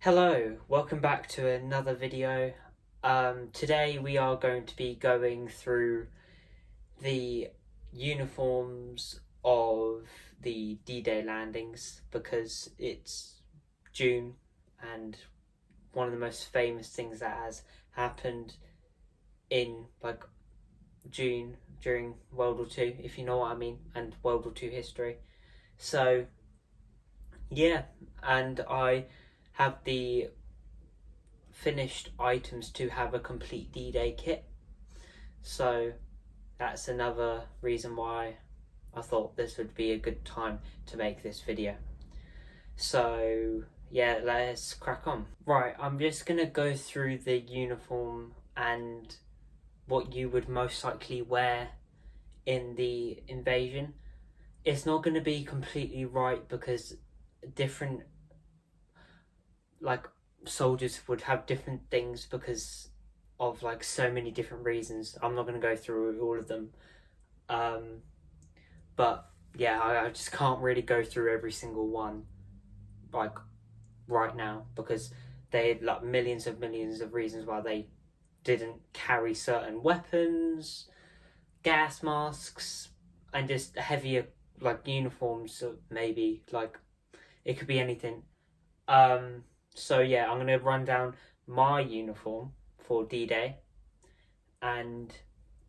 Hello, welcome back to another video. Today we are going to be going through the uniforms of the D-Day landings because it's June and one of the most famous things that has happened in June during World War II, if you know what I mean, and World War II history. So yeah, and I have the finished items to have a complete D-Day kit. So that's another reason why I thought this would be a good time to make this video. So yeah, let's crack on. Right, I'm just gonna go through the uniform and what you would most likely wear in the invasion. It's not going to be completely right because different soldiers would have different things because of so many different reasons. I'm not going to go through all of them, but yeah, I just can't really go through every single one right now because they had millions of reasons why they didn't carry certain weapons, gas masks, and just heavier uniforms. So maybe it could be anything. So yeah, I'm gonna run down my uniform for D-Day, and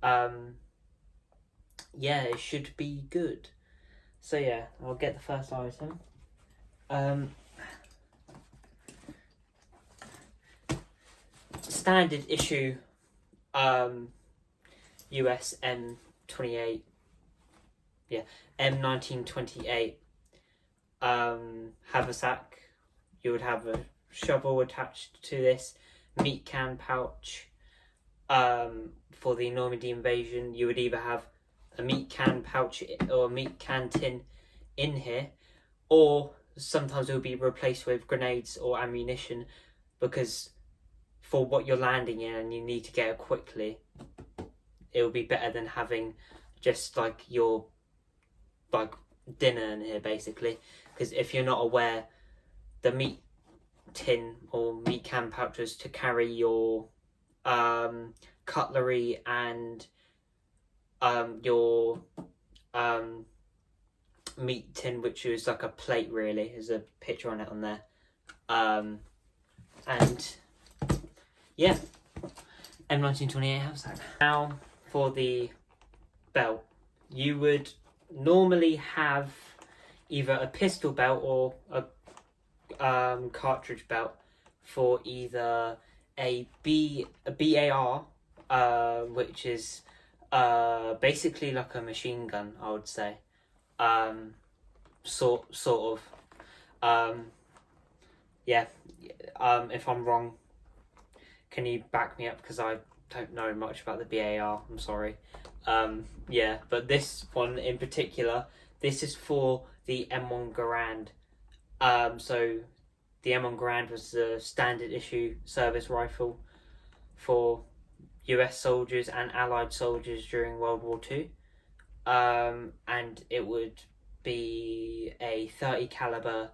yeah, it should be good. So yeah, I'll get the first item. Standard issue US M28, yeah, M1928 haversack. You would have a shovel attached to this, meat can pouch. For the Normandy invasion, you would either have a meat can pouch or a meat can tin in here, or sometimes it will be replaced with grenades or ammunition, because for what you're landing in and you need to get it quickly, it will be better than having just your dinner in here, basically. Because if you're not aware, the meat tin or meat can pouches to carry your cutlery and your meat tin, which is like a plate, really. There's a picture on it on there. And yeah, M1928 haversack. Now for the belt, you would normally have either a pistol belt or a cartridge belt for either a BAR, which is basically like a machine gun, I would say. Sort of. Yeah. If I'm wrong, can you back me up, because I don't know much about the BAR. I'm sorry. Yeah, but this one in particular, this is for the M1 Garand. So the M1 Garand was the standard issue service rifle for US soldiers and Allied soldiers during World War II. And it would be a 30 caliber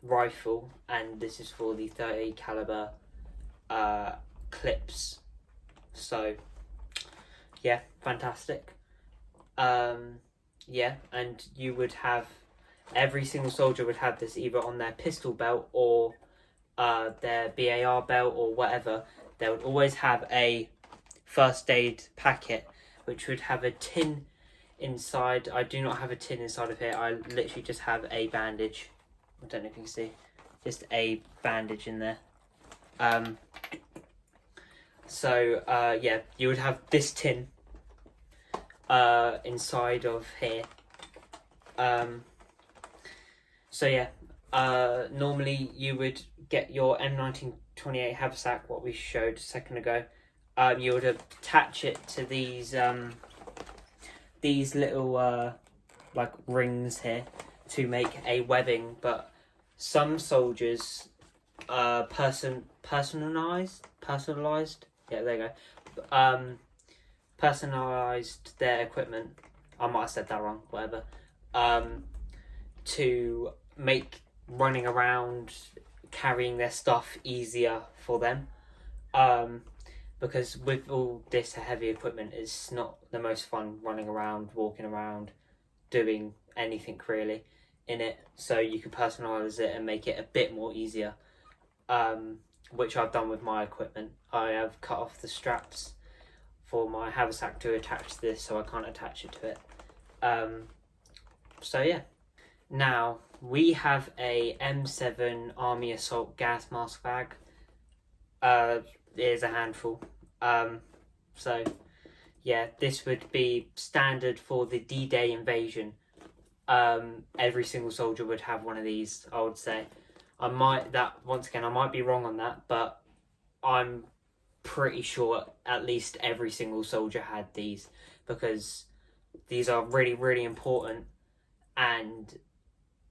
rifle, and this is for the 30 caliber clips. So yeah, fantastic. Yeah, and you would have, every single soldier would have this either on their pistol belt or their BAR belt or whatever. They would always have a first aid packet, which would have a tin inside. I do not have a tin inside of here. I literally just have a bandage. I don't know if you can see. Just a bandage in there. So yeah, you would have this tin inside of here. So yeah, normally you would get your M1928 haversack, what we showed a second ago. You would attach it to these little rings here to make a webbing, but some soldiers personalized, yeah, there you go, personalized their equipment. I might have said that wrong, whatever. To make running around carrying their stuff easier for them. Because with all this heavy equipment, it's not the most fun running around, walking around, doing anything really in it. So you can personalize it and make it a bit more easier, which I've done with my equipment. I have cut off the straps for my haversack to attach to this, so I can't attach it to it. So yeah. Now we have a M7 Army Assault gas mask bag. It is a handful. So yeah, this would be standard for the D-Day invasion. Every single soldier would have one of these, I would say. I might be wrong on that, but I'm pretty sure at least every single soldier had these, because these are really, really important. And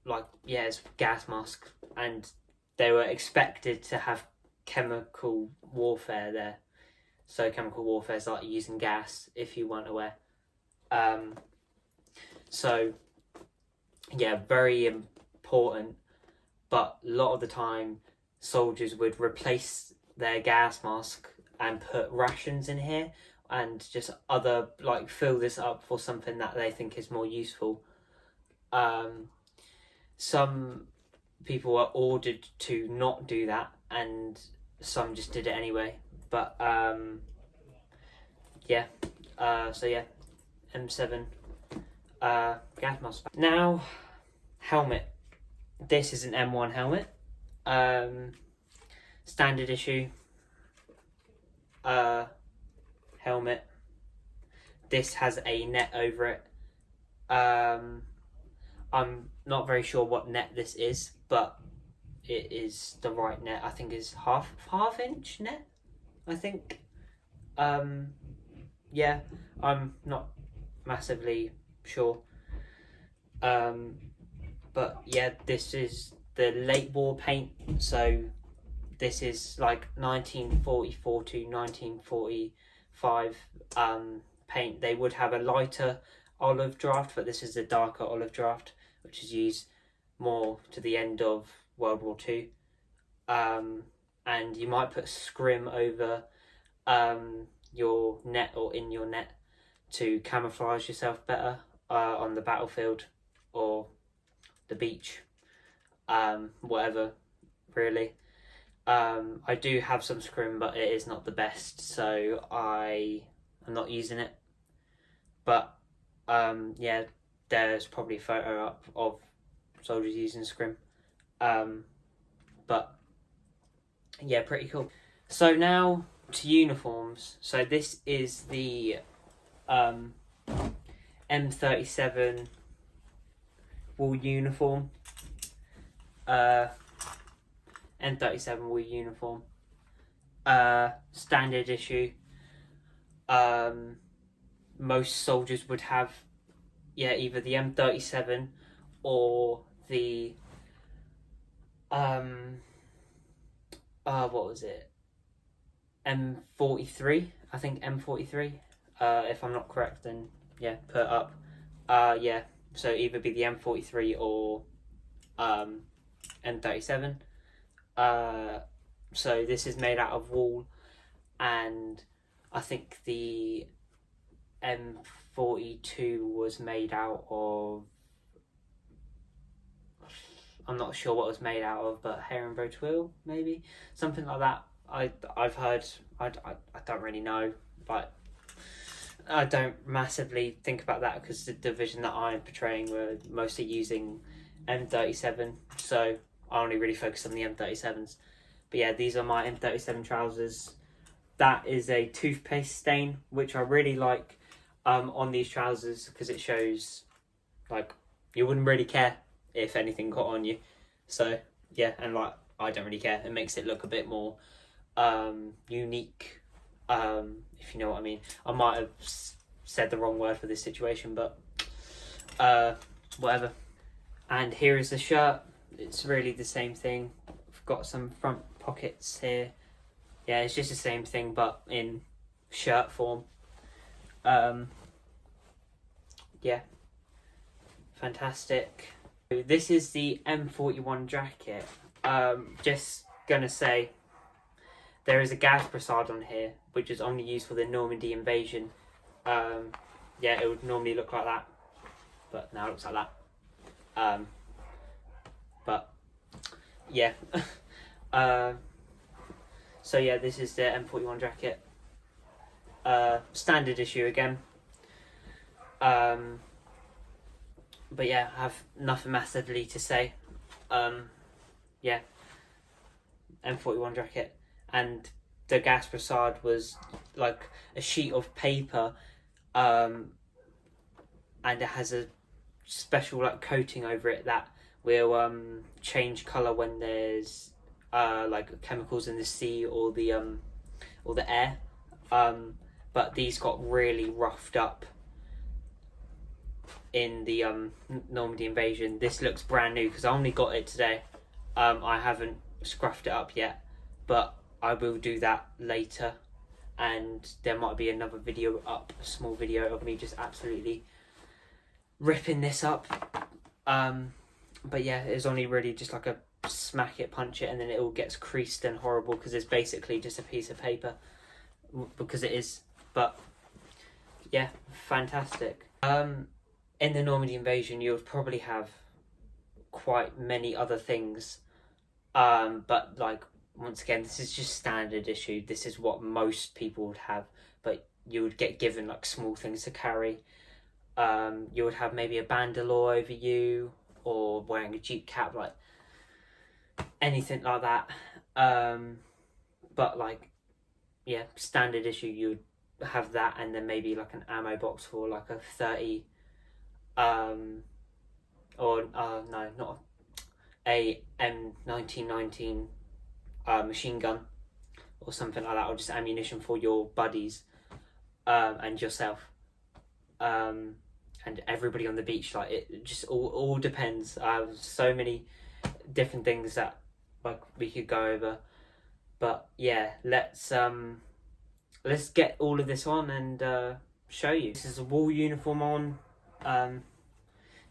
like, yeah, it's gas mask, and they were expected to have chemical warfare there. So chemical warfare is like using gas, if you weren't aware. So yeah, very important. But a lot of the time, soldiers would replace their gas mask and put rations in here, and just fill this up for something that they think is more useful. Some people were ordered to not do that, and some just did it anyway. But yeah, so yeah, M7 gas mask. Now, helmet. This is an M1 helmet, standard issue helmet. This has a net over it. I'm not very sure what net this is, but it is the right net. I think it's half inch net, I think. Yeah, I'm not massively sure. But yeah, this is the late war paint. So this is like 1944 to 1945 paint. They would have a lighter olive draft, but this is a darker olive draft, which is used more to the end of World War II. And you might put scrim over your net or in your net to camouflage yourself better on the battlefield or the beach, whatever, really. I do have some scrim, but it is not the best, so I am not using it. But yeah, there's probably a photo up of soldiers using scrim. But yeah, pretty cool. So now to uniforms. So this is the M37 wool uniform. M37 wool uniform. Standard issue. Most soldiers would have, yeah, either the M37 or the what was it? M43. I think M43. If I'm not correct, then yeah, put up. Yeah, so either be the M43 or M37. So this is made out of wool, and I think the M42 was made out of, I'm not sure what it was made out of, but herringbone twill, maybe something like that. I've heard. I don't really know, but I don't massively think about that because the division that I'm portraying were mostly using M37, so I only really focus on the M37s. But yeah, these are my M37 trousers. That is a toothpaste stain, which I really like on these trousers, because it shows like you wouldn't really care if anything got on you. So yeah, and like I don't really care. It makes it look a bit more unique, if you know what I mean. I might have said the wrong word for this situation, but whatever. And here is the shirt. It's really the same thing. I've got some front pockets here. Yeah, it's just the same thing, but in shirt form. Yeah, fantastic. This is the M41 jacket. Just gonna say, there is a gas brassard on here, which is only used for the Normandy invasion. Yeah, it would normally look like that, but now it looks like that. But yeah. So yeah, this is the M41 jacket. Standard issue again. But yeah, I have nothing massively to say. Yeah, M41 jacket, and the gas brassard was like a sheet of paper, and it has a special like coating over it that will change colour when there's like chemicals in the sea or the air. But these got really roughed up in the Normandy invasion. This looks brand new because I only got it today. I haven't scruffed it up yet, but I will do that later, and there might be another video up, a small video of me just absolutely ripping this up. But yeah, it's only really just like a smack it, punch it, and then it all gets creased and horrible because it's basically just a piece of paper, because it is. But yeah, fantastic. In the Normandy invasion, you would probably have quite many other things, but like, once again, this is just standard issue. This is what most people would have, but you would get given like small things to carry. You would have maybe a bandolier over you, or wearing a Jeep cap, like anything like that. But like, yeah, standard issue, you would have that, and then maybe like an ammo box for like a 30, or no, not a M1919 machine gun or something like that, or just ammunition for your buddies and yourself, and everybody on the beach. Like, it just all depends. So many different things that like we could go over, but yeah, let's get all of this on and show you. This is a wool uniform on.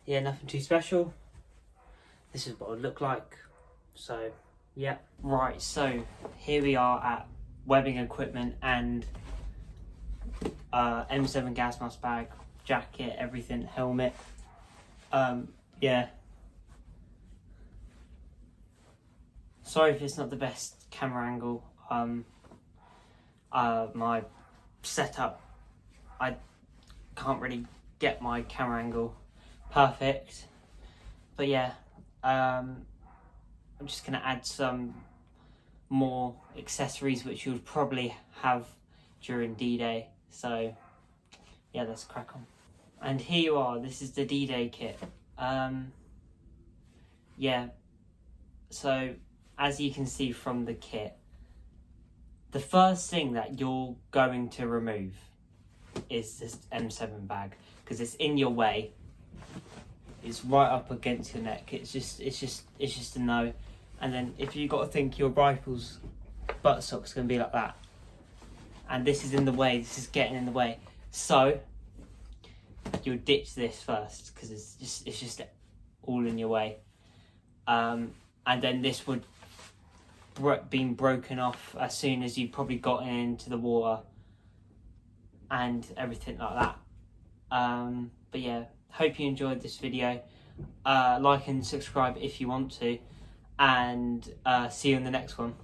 Yeah, nothing too special. This is what it would look like. So yeah, right, so here we are at webbing equipment, and M7 gas mask bag, jacket, everything, helmet. Yeah, sorry if it's not the best camera angle. My setup, I can't really get my camera angle perfect, but yeah, I'm just gonna add some more accessories which you would probably have during D-Day. So yeah, let's crack on. And here you are, this is the D-Day kit. Yeah, so as you can see from the kit, the first thing that you're going to remove is this M7 bag, because it's in your way. It's right up against your neck. It's just a no. And then if you got to think your rifle's buttstock's going to be like that, and this is in the way, this is getting in the way, so you'll ditch this first because it's just all in your way. And then this would been broken off as soon as you probably got into the water and everything like that. But yeah, hope you enjoyed this video. Like and subscribe if you want to, and see you in the next one.